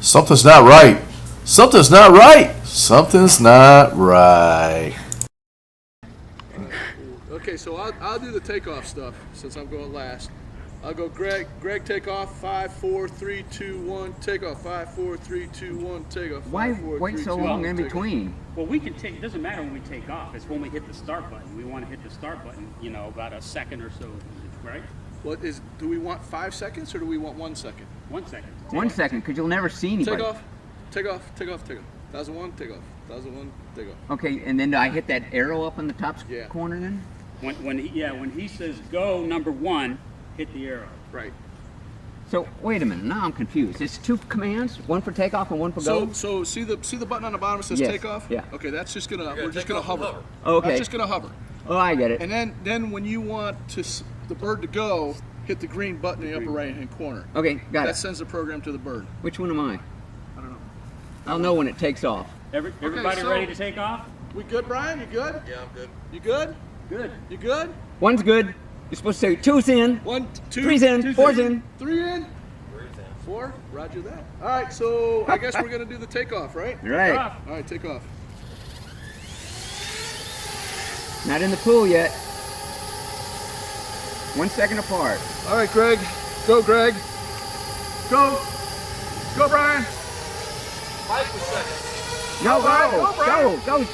Something's not right. Something's not right. Something's not right. Okay, so I'll do the takeoff stuff since I'm going last. I'll go Greg, take off, 5, 4, 3, 2, 1, take off, 5, 4, 3, 2, 1, take off. 5, Why 4, wait 3, so 2, long 1, in take off. between? Well, we can take, it doesn't matter when we take off. It's when we hit the start button. We want to hit the start button, you know, about a second or so, right? Do we want 5 seconds or do we want 1 second? 1 second. 1 second, because you'll never see anybody. Take off, take off, take off, take off. 1001, take off. 1001, take off. Okay, and then do I hit that arrow up in the top Yeah. corner then? When he says go number 1, hit the arrow. Right. So wait a minute, now I'm confused. It's 2 commands, one for takeoff and one for go? So see the button on the bottom that says Yes, take off? yeah. Okay, that's just we're just gonna hover. Okay. That's just gonna hover. Oh, I get it. And then when you want the bird to go, hit the green button in the upper right hand corner. Okay, got That it. sends the program to the bird. Which one am I? I don't know. I'll know when it takes off. Everybody so- ready to take off? We good, Brian? You good? Yeah, I'm good. You good? Good. You good? One's good. You're supposed to say 2's in, 1, 2, 3's in, 4's in. 3 in. 4. Roger that. All right, so I guess we're gonna do the takeoff, right? Right. Off. All right, take off. Not in the pool yet. 1 second apart. All right, Greg. Go, Greg. Go. Go, Brian. 5 seconds. No, Brian, go, go, Brian. go.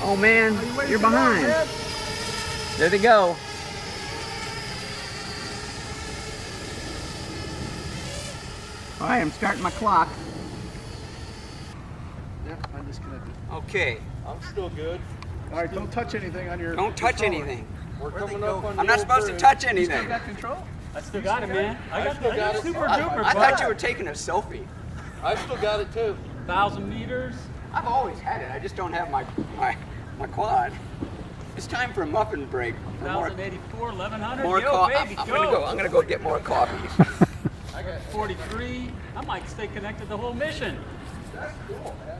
Oh man, Are you ready you're to go, behind. man? There they go. All right, I'm starting my clock. Yep, I'm disconnected. Okay, I'm still good. All right, don't touch anything on your. don't touch controller. anything. We're coming up on I'm the not supposed to old touch You still anything. got control? I still got it, man. I got it. super I duper. thought you were taking a selfie. I've still got it too. 1,000 meters. I've always had it. I just don't have my quad. It's time for a muffin break. For more 1,084, 1,100. more Yo, coffee. baby, I'm gonna go get more coffee. I got 43. I might stay connected the whole mission. That's cool, man.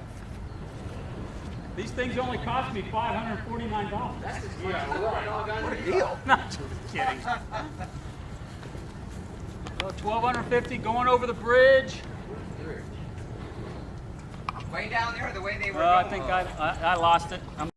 These things only cost me $549. That's yeah. What a deal. Not just kidding. So 1,250 going over the bridge. Way down there, the way they were Well, I going. think I lost it. I'm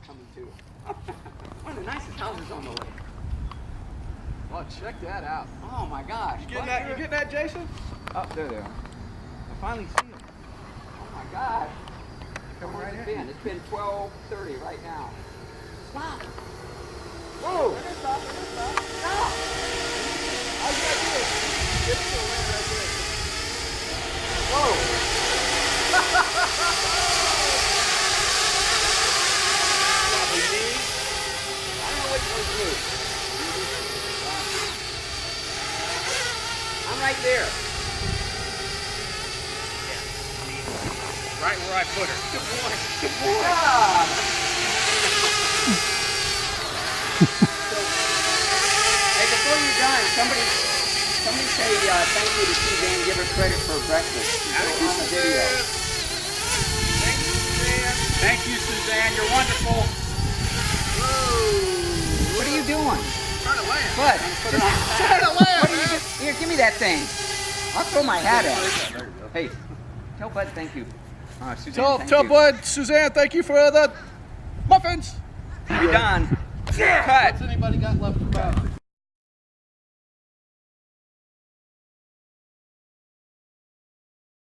coming too. One of the nicest houses on the lake. Oh, check that out. Oh my gosh. You getting that, Jason? Oh, there they are. I finally see them. Oh my gosh. Where's it been? It's been 12:30 right now. Stop. Whoa. Stop. All you gotta do is get to the land right there. Whoa. I don't know which one's me. I'm right there. Right where I put her. Good boy. Good boy. Yeah. Hey, before you're done, somebody say thank you to Suzanne. Give her credit for breakfast. She's on the video. Thank you, Suzanne. Thank you, Suzanne. You're wonderful. What are you doing? Trying to land. What? Trying to land, What are you doing? Here, give me that thing. I'll throw my hat at it. Hey, tell Bud thank you. Suzanne, thank Tell you. Bud, Suzanne, thank you for the muffins. You're done. Cut. What's anybody got left about?